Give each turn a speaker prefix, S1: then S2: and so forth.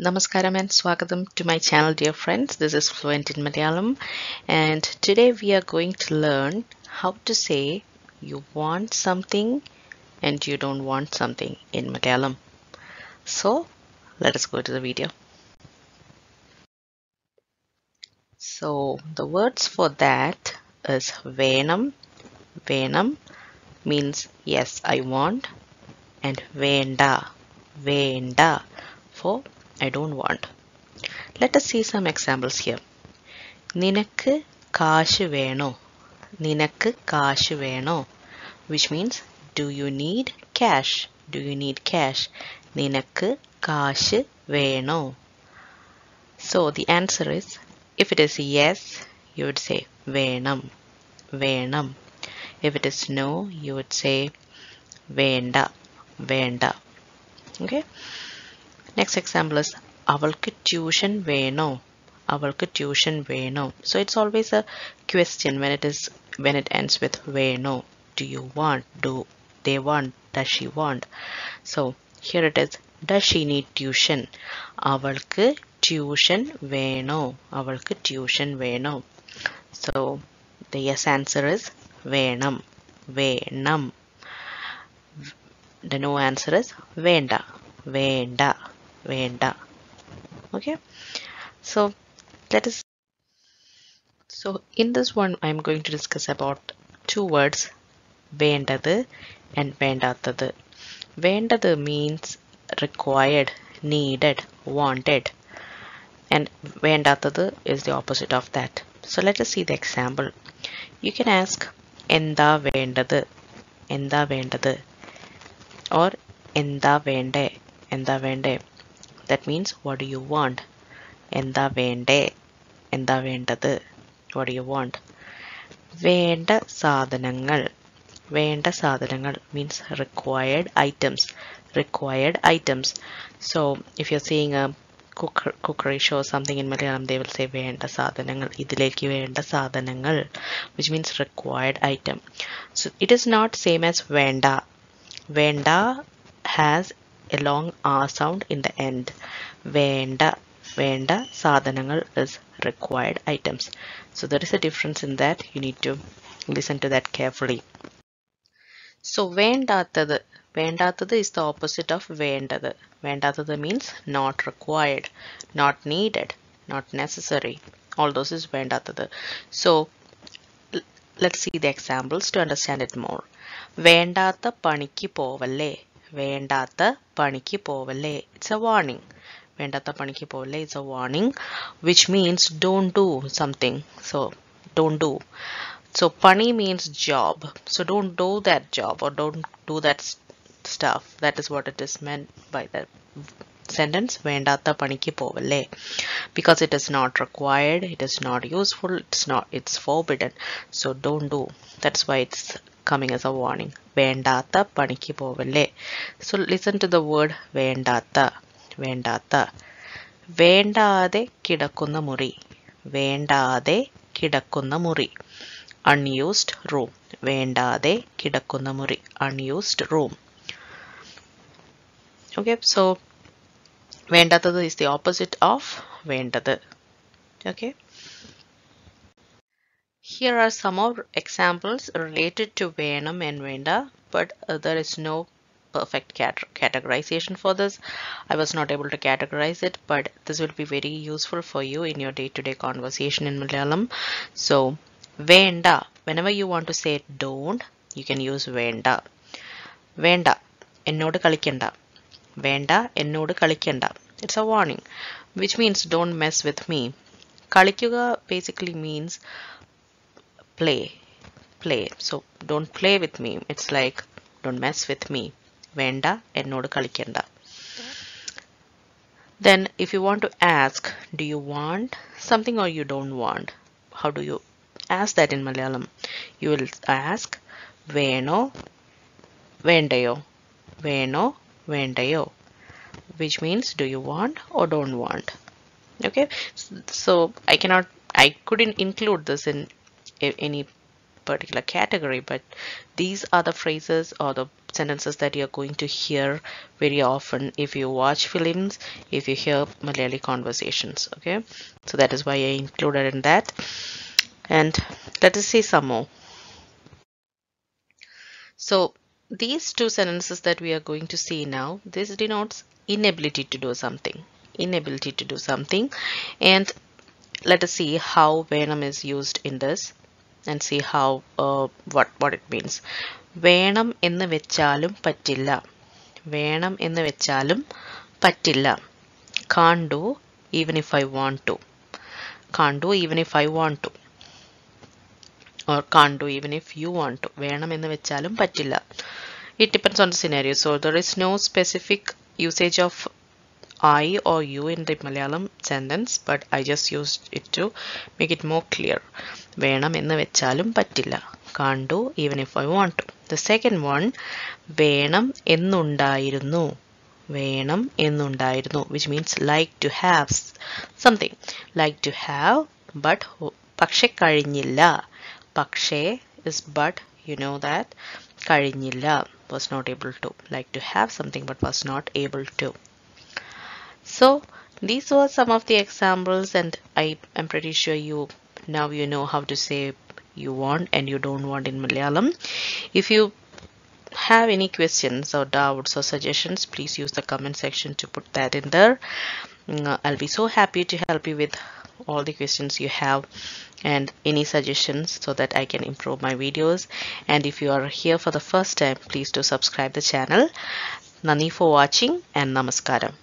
S1: Namaskaram and Swagatam to my channel, dear friends. This is Fluent in Malayalam, and today we are going to learn how to say you want something and you don't want something in Malayalam. So, let us go to the video. So, the words for that is Venam. Venam means yes, I want, and Venda. Venda for I don't want. Let us see some examples here. നിനക്ക് കാശ് വേണോ? നിനക്ക് കാശ് വേണോ? Which means, do you need cash? Do you need cash? നിനക്ക് കാശ് വേണോ? So the answer is, if it is yes, you would say വേണം, വേണം. If it is no, you would say വേണ്ട, വേണ്ട. Okay. Next example is അവൾക്ക് tuition വേണോ? അവൾക്ക് ട്യൂഷൻ വേണോ? So it's always a question when it ends with വേണോ. Do you want? Do they want? Does she want? So here it is, does she need tuition? അവൾക്ക് tuition വേണോ? അവൾക്ക് tuition വേണോ? So the yes answer is വേണം, വേണം. The no answer is വേണ്ട, വേണ്ട, വേണ്ട. Okay. So in this one I'm going to discuss about two words, വേണ്ടത് and വേണ്ടാത്തത്. വേണ്ടത് means required, needed, wanted, and വേണ്ടാത്തത് is the opposite of that. So let us see the example. You can ask എന്താ വേണ്ടത്, എന്താ വേണ്ടത്, or എന്താ വേണ്ടേ, എന്താ വേണ്ടേ. That means what do you want? എന്താ വേണ്ടേ, എന്താ വേണ്ടത്, what do you want? വേണ്ട സാധനങ്ങൾ, വേണ്ട സാധനങ്ങൾ means required items, required items. So if you're seeing a cookery show or something in Malayalam, they will say വേണ്ട സാധനങ്ങൾ, ഇതിലേക്ക് വേണ്ട സാധനങ്ങൾ, which means required item. So it is not same as വേണ്ട. വേണ്ട has a long R sound in the end. വേണ്ട, വേണ്ട സാധനങ്ങൾ is required items. So there is a difference in that. You need to listen to that carefully. So വേണ്ടാത്തത്, വേണ്ടാത്തത് is the opposite of വേണ്ടത്. വേണ്ടാത്തത് means not required, not needed, not necessary. All those is വേണ്ടാത്തത്. So let's see the examples to understand it more. വേണ്ടാത്ത പണിക്ക് പോവല്ലേ, വേണ്ടാത്ത പണിക്ക് പോവല്ലേ. It's a warning. വേണ്ടാത്ത പണിക്ക് പോവല്ലേ is a warning, which means don't do something. So don't do. So pani means job. So don't do that job or don't do that stuff. That is what it is meant by that sentence. വേണ്ടാത്ത പണിക്ക് പോവല്ലേ. Because it is not required, it is not useful, it's forbidden. So don't do. That's why it's coming as a warning. വേണ്ടാത്ത പണിക്ക് പോവല്ലേ. So listen to the word വേണ്ടാത്ത. വേണ്ടാത്ത. വേണ്ടാതെ കിടക്കുന്ന മുറി, വേണ്ടാതെ കിടക്കുന്ന മുറി. Unused room. വേണ്ടാതെ കിടക്കുന്ന മുറി. Unused room. Okay, so വേണ്ടാത്തത് is the opposite of വേണ്ടത്. Okay. Here are some more examples related to വേണം and വേണ്ട, but there is no perfect categorization for this. I was not able to categorize it, but this will be very useful for you in your day-to-day conversation in Malayalam. So വേണ്ട, whenever you want to say don't, you can use വേണ്ട. വേണ്ട, എന്നോട് കളിക്കണ്ട. വേണ്ട, എന്നോട് കളിക്കണ്ട. It's a warning, which means don't mess with me. കളിക്കുക basically means play, play. So don't play with me. It's like don't mess with me. വേണ്ട, എന്നോട് കളിക്കണ്ട. Then if you want to ask, do you want something or you don't want? How do you ask that in Malayalam? You will ask വേണോ, വേണ്ടയോ, വേണോ, വേണ്ടയോ, which means do you want or don't want. Okay, so I couldn't include this in any particular category, but these are the phrases or the sentences that you're going to hear very often if you watch films, if you hear Malayali conversations. Okay, so that is why I included in that. And let us see some more. So these two sentences that we are going to see now, this denotes inability to do something. Inability to do something. And let us see how Venam is used in this and see how what it means. വേണം എന്ന് വെച്ചാലും പറ്റില്ല. വേണം എന്ന് വെച്ചാലും പറ്റില്ല. Can't do even if I want to. Can't do even if I want to. Or can't do even if you want to. വേണം എന്ന് വെച്ചാലും പറ്റില്ല. It depends on the scenario. So there is no specific usage of I or you in the Malayalam sentence, but I just used it to make it more clear. വേണം എന്ന് വെച്ചാലും പറ്റില്ല. Can't do even if I want to. The second one, വേണം എന്നുണ്ടായിരുന്നു. വേണം എന്നുണ്ടായിരുന്നു, which means like to have something. Like to have, but പക്ഷെ കഴിഞ്ഞില്ല. പക്ഷേ is but, you know that. കഴിഞ്ഞില്ല, was not able to. Like to have something but was not able to. So these were some of the examples, and I am pretty sure now you know how to say you want and you don't want in Malayalam. If you have any questions or doubts or suggestions, please use the comment section to put that in there. I'll be so happy to help you with all the questions you have and any suggestions so that I can improve my videos. And if you are here for the first time, please do subscribe the channel. Nani for watching and namaskaram.